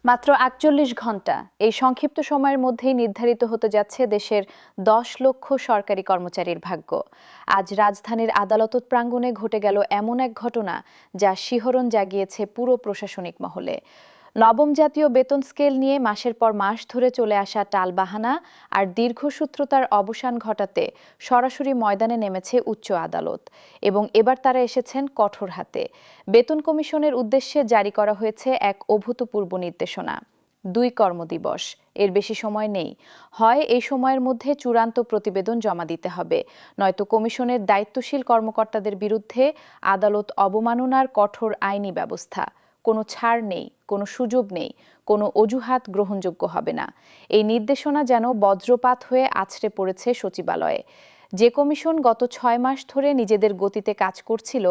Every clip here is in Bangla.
মাত্র ৪৮ ঘণ্টা এই সংক্ষিপ্ত সময়ের মধ্যেই নির্ধারিত হতে যাচ্ছে দেশের ১০ লক্ষ সরকারি কর্মচারীর ভাগ্য। আজ রাজধানীর আদালত প্রাঙ্গণে ঘটে গেল এমন এক ঘটনা যা শিহরণ জাগিয়েছে পুরো প্রশাসনিক মহলে। নবম জাতীয় বেতন স্কেল নিয়ে মাসের পর মাস ধরে চলে আসা টালবাহানা আর দীর্ঘসূত্রতার অবসান ঘটাতে সরাসরি ময়দানে নেমেছে উচ্চ আদালত এবং এবার তারা এসেছেন কঠোর হাতে। বেতন কমিশনের উদ্দেশ্যে জারি করা হয়েছে এক অভূতপূর্ব নির্দেশনা। ২ কর্মদিবস, এর বেশি সময় নেই। হয় এই সময়ের মধ্যে চূড়ান্ত প্রতিবেদন জমা দিতে হবে, নয়তো কমিশনের দায়িত্বশীল কর্মকর্তাদের বিরুদ্ধে আদালত অবমাননার কঠোর আইনি ব্যবস্থা। কোনো ছাড় নেই, কোনো সুযোগ নেই, কোনো অজুহাত গ্রহণযোগ্য হবে না। এই নির্দেশনা যেন বজ্রপাত হয়ে আছড়ে পড়েছে সচিবালয়ে। যে কমিশন গত ৬ মাস ধরে নিজেদের গতিতে কাজ করছিল,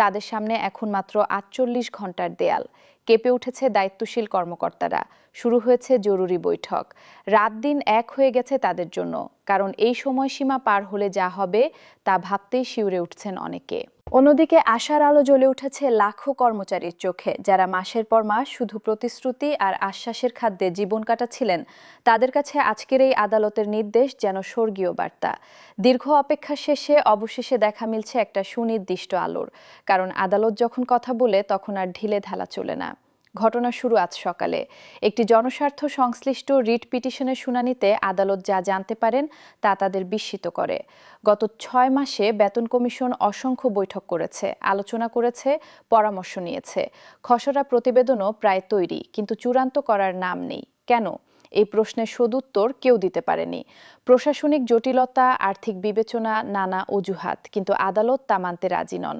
তাদের সামনে এখন মাত্র ৪৮ ঘণ্টার দেয়াল। কেঁপে উঠেছে দায়িত্বশীল কর্মকর্তারা। শুরু হয়েছে জরুরি বৈঠক। রাত দিন এক হয়ে গেছে তাদের জন্য, কারণ এই সময়সীমা পার হলে যা হবে তা ভাবতেই শিউরে উঠছেন অনেকে। অন্যদিকে আশার আলো জ্বলে উঠেছে লাখো কর্মচারীর চোখে, যারা মাসের পর মাস শুধু প্রতিশ্রুতি আর আশ্বাসের খাদ্যে জীবন কাটাচ্ছিলেন। তাদের কাছে আজকের এই আদালতের নির্দেশ যেন স্বর্গীয় বার্তা। দীর্ঘ অপেক্ষা শেষে অবশেষে দেখা মিলছে একটা সুনির্দিষ্ট আলোর, কারণ আদালত যখন কথা বলে তখন আর ঢিলে ঢালা চলে না। ঘটনা শুরু আজ সকালে একটি জনস্বার্থ সংশ্লিষ্ট রিট পিটিশনের শুনানিতে আদালত যা জানতে পারেন তা তাদের বিস্মিত করে। গত ৬ মাসে বেতন কমিশন অসংখ্য বৈঠক করেছে, আলোচনা করেছে, পরামর্শ নিয়েছে। খসড়া প্রতিবেদনও প্রায় তৈরি, কিন্তু চূড়ান্ত করার নাম নেই। কেন? এই প্রশ্নের সদুত্তর কেউ দিতে পারেনি। প্রশাসনিক জটিলতা, আর্থিক বিবেচনা, নানা অজুহাত, কিন্তু আদালত তা মানতে রাজি নন।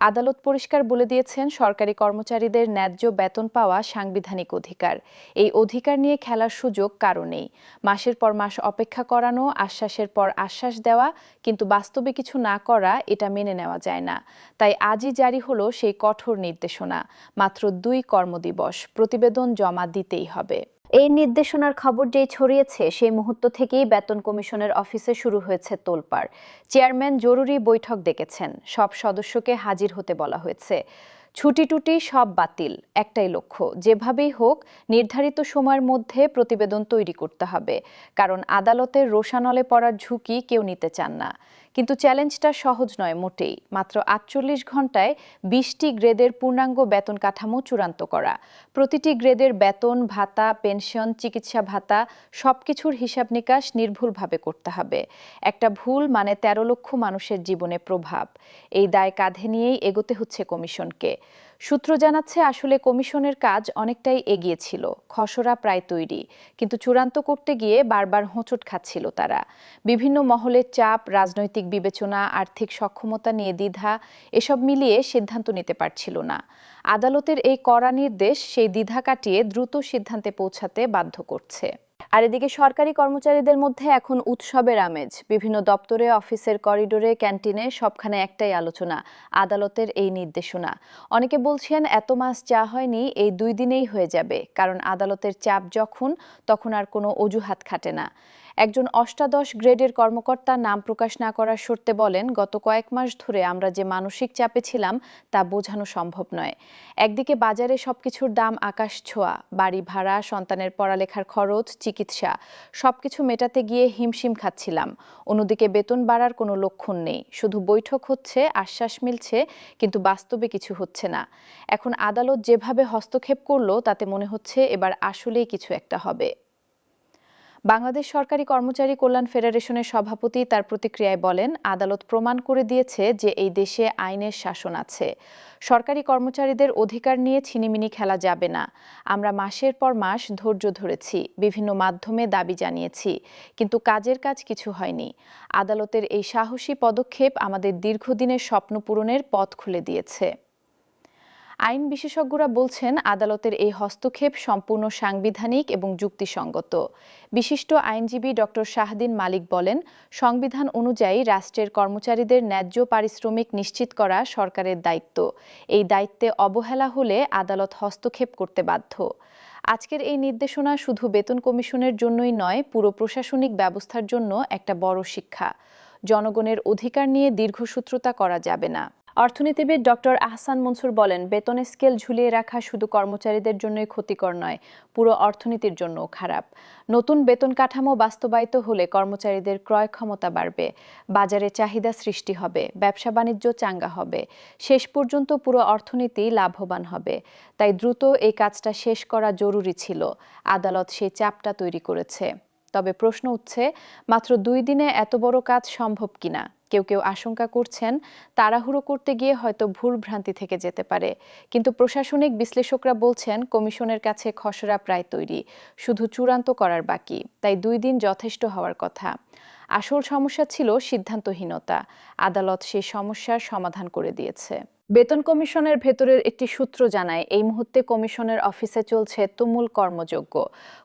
আদালত পরিষ্কার বলে দিয়েছেন, সরকারি কর্মচারীদের ন্যায্য বেতন পাওয়া সাংবিধানিক অধিকার। এই অধিকার নিয়ে খেলার সুযোগ কারো নেই। মাসের পর মাস অপেক্ষা করানো, আশ্বাসের পর আশ্বাস দেওয়া, কিন্তু বাস্তবে কিছু না করা, এটা মেনে নেওয়া যায় না। তাই আজই জারি হলো সেই কঠোর নির্দেশনা। মাত্র ২ কর্মদিবস, প্রতিবেদন জমা দিতেই হবে। এই নির্দেশনার খবর যেই ছড়িয়েছে, সেই মুহূর্ত থেকেই বেতন কমিশনের অফিসে শুরু হয়েছে তোলপাড়। চেয়ারম্যান জরুরি বৈঠক ডেকেছেন, সব সদস্যকে হাজির হতে বলা হয়েছে। ছুটি টুটি সব বাতিল, একটাই লক্ষ্য, যেভাবেই হোক নির্ধারিত সময়ের মধ্যে প্রতিবেদন তৈরি করতে হবে, কারণ আদালতের রোষানলে পড়ার ঝুঁকি কেউ নিতে চান না। কিন্তু চ্যালেঞ্জটা সহজ নয় মোটেই। মাত্র ৪৮ ঘণ্টায় ২০টি গ্রেডের পূর্ণাঙ্গ বেতন কাঠামো চূড়ান্ত করা, প্রতিটি গ্রেডের বেতন, ভাতা, পেনশন, চিকিৎসা ভাতা সবকিছুর হিসাব নিকাশ নির্ভুলভাবে করতে হবে। একটা ভুল মানে ১৩ লক্ষ মানুষের জীবনে প্রভাব। এই দায় কাঁধে নিয়েই এগোতে হচ্ছে কমিশনকে। সূত্র জানাচ্ছে, আসলে কমিশনের কাজ অনেকটাই এগিয়েছিল, খসড়া প্রায় তৈরি, কিন্তু চূড়ান্ত করতে গিয়ে বারবার হোঁচট খাচ্ছিল তারা। বিভিন্ন মহলের চাপ, রাজনৈতিক বিবেচনা, আর্থিক সক্ষমতা নিয়ে দ্বিধা, এসব মিলিয়ে সিদ্ধান্ত নিতে পারছিল না। আদালতের এই কড়া নির্দেশ সেই দ্বিধা কাটিয়ে দ্রুত সিদ্ধান্তে পৌঁছাতে বাধ্য করছে। আর এদিকে সরকারি কর্মচারীদের মধ্যে এখন উৎসবের আমেজ। বিভিন্ন দপ্তরে, অফিসের করিডোরে, ক্যান্টিনে সবখানে একটাই আলোচনা, আদালতের এই নির্দেশনা। অনেকে বলছেন, এত মাস যা হয়নি এই ২ দিনেই হয়ে যাবে, কারণ আদালতের চাপ যখন, তখন আর কোনো অজুহাত খাটে না। একজন অষ্টাদশ গ্রেডের কর্মকর্তা নাম প্রকাশ না করার শর্তে বলেন, গত কয়েক মাস ধরে আমরা যে মানসিক চাপে ছিলাম তা বোঝানো সম্ভব নয়। একদিকে বাজারে সবকিছুর দাম আকাশ ছোঁয়া, বাড়ি ভাড়া, সন্তানের পড়ালেখার খরচ, চিকিৎসা, সবকিছু মেটাতে গিয়ে হিমশিম খাচ্ছিলাম। অন্যদিকে বেতন বাড়ার কোনো লক্ষণ নেই, শুধু বৈঠক হচ্ছে, আশ্বাস মিলছে, কিন্তু বাস্তবে কিছু হচ্ছে না। এখন আদালত যেভাবে হস্তক্ষেপ করলো, তাতে মনে হচ্ছে এবার আসলেই কিছু একটা হবে। বাংলাদেশ সরকারি কর্মচারী কল্যাণ ফেডারেশনের সভাপতি তার প্রতিক্রিয়ায় বলেন, আদালত প্রমাণ করে দিয়েছে যে এই দেশে আইনের শাসন আছে। সরকারি কর্মচারীদের অধিকার নিয়ে ছিনিমিনি খেলা যাবে না। আমরা মাসের পর মাস ধৈর্য ধরেছি, বিভিন্ন মাধ্যমে দাবি জানিয়েছি, কিন্তু কাজের কাজ কিছু হয়নি। আদালতের এই সাহসী পদক্ষেপ আমাদের দীর্ঘদিনের স্বপ্ন পূরণের পথ খুলে দিয়েছে। আইন বিশেষজ্ঞরা বলছেন, আদালতের এই হস্তক্ষেপ সম্পূর্ণ সাংবিধানিক এবং যুক্তিসঙ্গত। বিশিষ্ট আইনজীবী ডক্টর শাহদিন মালিক বলেন, সংবিধান অনুযায়ী রাষ্ট্রের কর্মচারীদের ন্যায্য পারিশ্রমিক নিশ্চিত করা সরকারের দায়িত্ব। এই দায়িত্বে অবহেলা হলে আদালত হস্তক্ষেপ করতে বাধ্য। আজকের এই নির্দেশনা শুধু বেতন কমিশনের জন্যই নয়, পুরো প্রশাসনিক ব্যবস্থার জন্য একটা বড় শিক্ষা। জনগণের অধিকার নিয়ে দীর্ঘসূত্রতা করা যাবে না। অর্থনীতিবিদ ডক্টর আহসান মনসুর বলেন, বেতনের স্কেল ঝুলিয়ে রাখা শুধু কর্মচারীদের জন্যই ক্ষতিকর নয়, পুরো অর্থনীতির জন্যও খারাপ। নতুন বেতন কাঠামো বাস্তবায়িত হলে কর্মচারীদের ক্রয় ক্ষমতা বাড়বে, বাজারে চাহিদা সৃষ্টি হবে, ব্যবসা বাণিজ্য চাঙ্গা হবে, শেষ পর্যন্ত পুরো অর্থনীতি লাভবান হবে। তাই দ্রুত এই কাজটা শেষ করা জরুরি ছিল। আদালত সেই চাপটা তৈরি করেছে। তবে প্রশ্ন উঠছে, মাত্র 2 দিনে এত বড় কাজ সম্ভব কিনা। কেউ কেউ আশঙ্কা করছেন, তাড়াহুড়ো করতে গিয়ে হয়তো ভুল ভ্রান্তি থেকে যেতে পারে। কিন্তু প্রশাসনিক বিশ্লেষকরা বলছেন, কমিশনের কাছে খসড়া প্রায় তৈরি, শুধু চূড়ান্ত করার বাকি। তাই 2 দিন যথেষ্ট হওয়ার কথা। আসল সমস্যা ছিল সিদ্ধান্তহীনতা। আদালত সেই সমস্যার সমাধান করে দিয়েছে। বেতন কমিশনের ভেতরের একটি সূত্র জানায়, এই মুহূর্তে কমিশনের অফিসে চলছে তুমুল কর্মযজ্ঞ।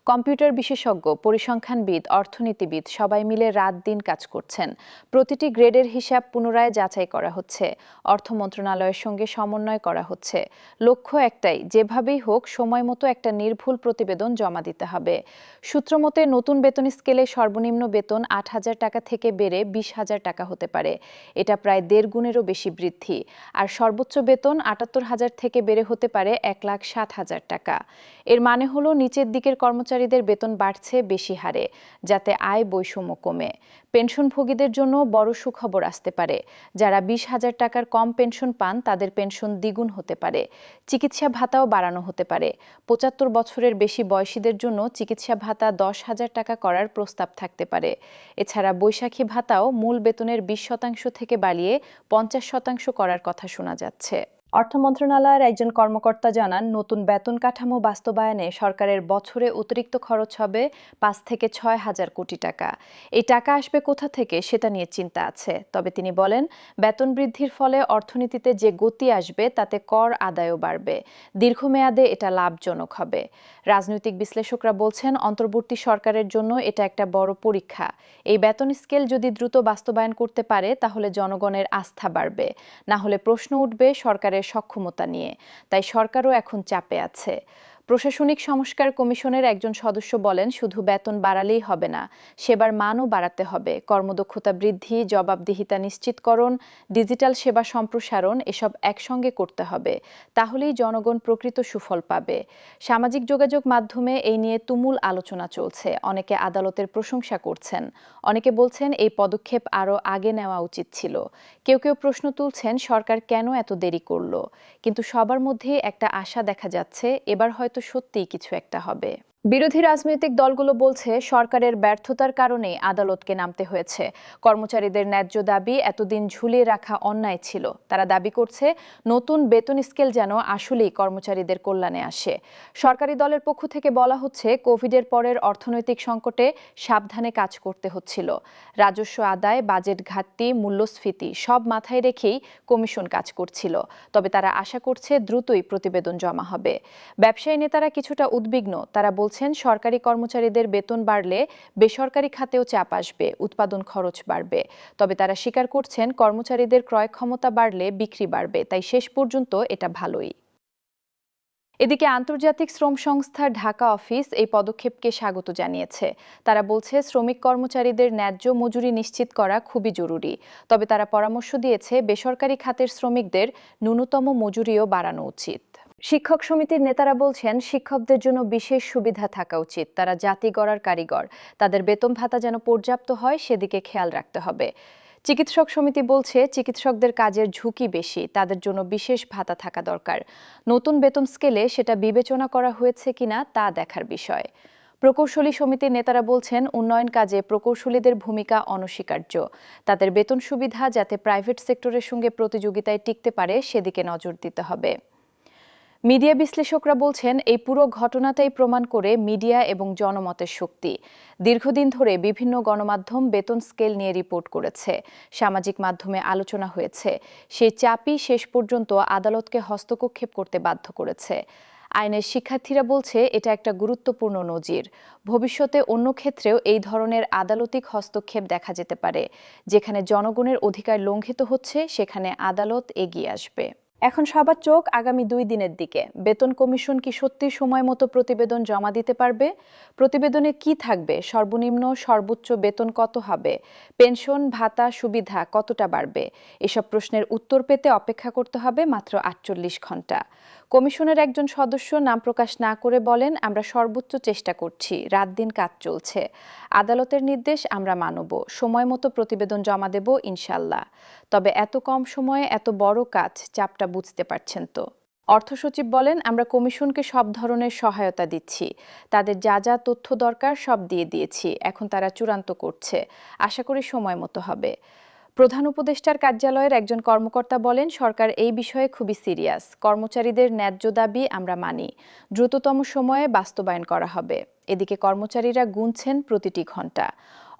কম্পিউটার বিশেষজ্ঞ, পরিসংখ্যানবিদ, অর্থনীতিবিদ সবাই মিলে রাত দিন কাজ করছেন। প্রতিটি গ্রেডের হিসাব পুনরায় যাচাই করা হচ্ছে, অর্থ মন্ত্রণালয়ের সঙ্গে সমন্বয় করা হচ্ছে। লক্ষ্য একটাই, যেভাবেই হোক সময় মতো একটা নির্ভুল প্রতিবেদন জমা দিতে হবে। সূত্র মতে, নতুন বেতন স্কেলে সর্বনিম্ন বেতন 8,000 টাকা থেকে বেড়ে 20,000 টাকা হতে পারে। এটা প্রায় 1.5 গুণেরও বেশি বৃদ্ধি। আর সর্বোচ্চ বেতন 78,000 থেকে বেড়ে হতে পারে 1,07,000 টাকা। এর মানে হলো, নিচের দিকের কর্মচারীদের বেতন বাড়ছে বেশি হারে, যাতে আয় বৈষম্য কমে। পেনশনভোগীদের জন্য বড় সুখবর আসতে পারে। যারা 20,000 টাকার কম পেনশন পান, তাদের পেনশন দ্বিগুণ হতে পারে। চিকিৎসা ভাতাও বাড়ানো হতে পারে। 75 বছরের বেশি বয়সীদের জন্য চিকিৎসা ভাতা 10,000 টাকা করার প্রস্তাব থাকতে পারে। এছাড়া বৈশাখী ভাতাও মূল বেতনের 20% থেকে বাড়িয়ে 50% করার কথা শোনা যাচ্ছে। অর্থ মন্ত্রণালয়ের একজন কর্মকর্তা জানান, নতুন বেতন কাঠামো বাস্তবায়নে সরকারের বছরে অতিরিক্ত খরচ হবে 5 থেকে 6,000 কোটি টাকা। এই টাকা আসবে কোথা থেকে, সেটা নিয়ে চিন্তা আছে। তবে তিনি বলেন, বেতন বৃদ্ধির ফলে অর্থনীতিতে যে গতি আসবে, তাতে কর আদায়ও বাড়বে। দীর্ঘমেয়াদে এটা লাভজনক হবে। রাজনৈতিক বিশ্লেষকরা বলছেন, অন্তর্বর্তী সরকারের জন্য এটা একটা বড় পরীক্ষা। এই বেতন স্কেল যদি দ্রুত বাস্তবায়ন করতে পারে, তাহলে জনগণের আস্থা বাড়বে। না হলে প্রশ্ন উঠবে সরকারের সক্ষমতা নিয়ে। তাই সরকারও এখন চাপে আছে। প্রশাসনিক সংস্কার কমিশনের একজন সদস্য বলেন, শুধু বেতন বাড়ালেই হবে না, সেবার মানও বাড়াতে হবে। কর্মদক্ষতা বৃদ্ধি, জবাবদিহিতা নিশ্চিতকরণ, ডিজিটাল সেবা সম্প্রসারণ এসব একসঙ্গে করতে হবে। তাহলেই জনগণ প্রকৃত সুফল পাবে। সামাজিক যোগাযোগ মাধ্যমে এই নিয়ে তুমুল আলোচনা চলছে। অনেকে আদালতের প্রশংসা করছেন, অনেকে বলছেন এই পদক্ষেপ আরও আগে নেওয়া উচিত ছিল। কেউ কেউ প্রশ্ন তুলছেন, সরকার কেন এত দেরি করলো। কিন্তু সবার মধ্যেই একটা আশা দেখা যাচ্ছে, এবার হয়তো সত্যিই কিছু একটা হবে। বিরোধী রাজনৈতিক দলগুলো বলছে, সরকারের ব্যর্থতার কারণেই আদালতকে নামতে হয়েছে। কর্মচারীদের ন্যায্য দাবি এতদিন ঝুলিয়ে রাখা অন্যায় ছিল। তারা দাবি করছে, নতুন বেতন স্কেল যেন আসলেই কর্মচারীদের কল্যাণে আসে। সরকারি দলের পক্ষ থেকে বলা হচ্ছে, কোভিডের পরের অর্থনৈতিক সংকটে সাবধানে কাজ করতে হচ্ছিল। রাজস্ব আদায়, বাজেট ঘাটতি, মূল্যস্ফীতি সব মাথায় রেখেই কমিশন কাজ করছিল। তবে তারা আশা করছে দ্রুতই প্রতিবেদন জমা হবে। ব্যবসায়ী নেতারা কিছুটা উদ্বিগ্ন। তারা বলছেন, সরকারি কর্মচারীদের বেতন বাড়লে বেসরকারি খাতেও চাপ আসবে, উৎপাদন খরচ বাড়বে। তবে তারা স্বীকার করছেন, কর্মচারীদের ক্রয় ক্ষমতা বাড়লে বিক্রি বাড়বে। তাই শেষ পর্যন্ত এটা ভালোই। এদিকে আন্তর্জাতিক শ্রম সংস্থা ঢাকা অফিস এই পদক্ষেপকে স্বাগত জানিয়েছে। তারা বলছে, শ্রমিক কর্মচারীদের ন্যায্য মজুরি নিশ্চিত করা খুবই জরুরি। তবে তারা পরামর্শ দিয়েছে, বেসরকারি খাতের শ্রমিকদের ন্যূনতম মজুরিও বাড়ানো উচিত। শিক্ষক সমিতির নেতারা বলছেন, শিক্ষকদের জন্য বিশেষ সুবিধা থাকা উচিত। তারা জাতি গড়ার কারিগর। তাদের বেতন ভাতা যেন পর্যাপ্ত হয়, সেদিকে খেয়াল রাখতে হবে। চিকিৎসক সমিতি বলছে, চিকিৎসকদের কাজের ঝুঁকি বেশি, তাদের জন্য বিশেষ ভাতা থাকা দরকার। নতুন বেতন স্কেলে সেটা বিবেচনা করা হয়েছে কিনা তা দেখার বিষয়। প্রকৌশলী সমিতির নেতারা বলছেন, উন্নয়ন কাজে প্রকৌশলীদের ভূমিকা অনস্বীকার্য। তাদের বেতন সুবিধা যাতে প্রাইভেট সেক্টরের সঙ্গে প্রতিযোগিতায় টিকতে পারে, সেদিকে নজর দিতে হবে। মিডিয়া বিশ্লেষকরা বলছেন, এই পুরো ঘটনাটাই প্রমাণ করে মিডিয়া এবং জনমতের শক্তি। দীর্ঘদিন ধরে বিভিন্ন গণমাধ্যম বেতন স্কেল নিয়ে রিপোর্ট করেছে, সামাজিক মাধ্যমে আলোচনা হয়েছে। সেই চাপই শেষ পর্যন্ত আদালতকে হস্তক্ষেপ করতে বাধ্য করেছে। আইনের শিক্ষার্থীরা বলছে, এটা একটা গুরুত্বপূর্ণ নজির। ভবিষ্যতে অন্য ক্ষেত্রেও এই ধরনের আদালতিক হস্তক্ষেপ দেখা যেতে পারে। যেখানে জনগণের অধিকার লঙ্ঘিত হচ্ছে, সেখানে আদালত এগিয়ে আসবে। এখন সবার চোখ আগামী 2 দিনের দিকে। বেতন কমিশন কি সত্যি সময় মতো প্রতিবেদন জমা দিতে পারবে? প্রতিবেদনে কি থাকবে? সর্বনিম্ন সর্বোচ্চ বেতন কত হবে? পেনশন ভাতা সুবিধা কতটা বাড়বে? এসব প্রশ্নের উত্তর পেতে অপেক্ষা করতে হবে মাত্র 48 ঘন্টা। কমিশনের একজন সদস্য নাম প্রকাশ না করে বলেন, আমরা সর্বোচ্চ চেষ্টা করছি, রাত দিন কাজ চলছে। আদালতের নির্দেশ আমরা মানব, সময় মতো প্রতিবেদন জমা দেব ইনশাল্লাহ। তবে এত কম সময়ে এত বড় কাজ, চাপটা বুঝতে পারছেন তো। অর্থ সচিব বলেন, আমরা কমিশনকে সব ধরনের সহায়তা দিচ্ছি, তাদের যা যা তথ্য দরকার সব দিয়ে দিয়েছি, এখন তারা চূড়ান্ত করছে, আশা করি সময় মতো হবে। প্রধান উপদেষ্টার কার্যালয়ের একজন কর্মকর্তা বলেন, সরকার এই বিষয়ে খুবই সিরিয়াস, কর্মচারীদের ন্যায্য দাবি আমরা মানি, দ্রুততম সময়ে বাস্তবায়ন করা হবে। এদিকে কর্মচারীরা গুনছেন প্রতিটি ঘন্টা।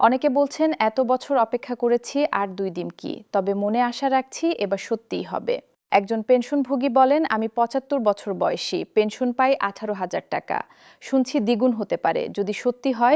অনেকে বলছেন, এত বছর অপেক্ষা করেছি, আর 2 দিন কি, তবে মনে আশা রাখছি এবার সত্যিই হবে। একজন পেনশনভোগী বলেন, আমি 75 বছর বয়সী, পেনশন পাই 18,000 টাকা, শুনছি দ্বিগুণ হতে পারে, যদি সত্যি হয়